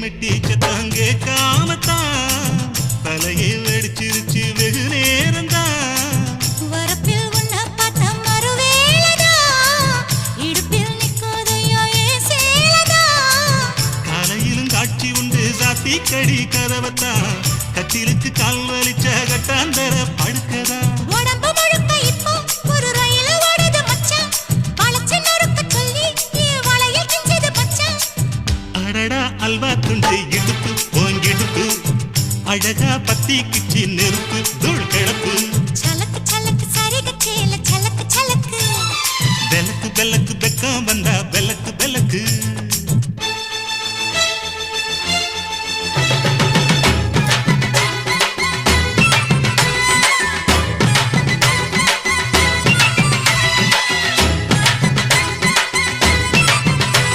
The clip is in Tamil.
மெட்டி சத்தம் கேட்காமத்தான் தலையை வெடிச்சிருச்சு வெகு நேரம்தான். வரப்பில் உன்ன பார்த்த மறுவேளதா இடுப்பில் நிற்குதையோ ஏன் சேலதா. காலையிலும் காட்சி உண்டு சாத்தி கடி கதவத்தான் கட்டிலுக்கு கால் வலிச்ச கட்டாந்தர படுக்கதா. உடம்பு முழுக்க இப்போ ஒரு ரயில் ஓடுது மச்சான். வளைச்சு நொறுக்க சொல்லி என் வளையல் கிஞ்சது மச்சான். அடடா அல்வா துண்டு இடுப்பு போங்கிடுப்பு அழகா பத்தி கிச்சி நெருப்பு தூள் கிடப்பு. சலக்கு சலக்கு சரிக சேல சலக்கு சலக்கு பெலக்கு பெலக்கு பெக்கம் வந்தா பெலக்கு பெலக்கு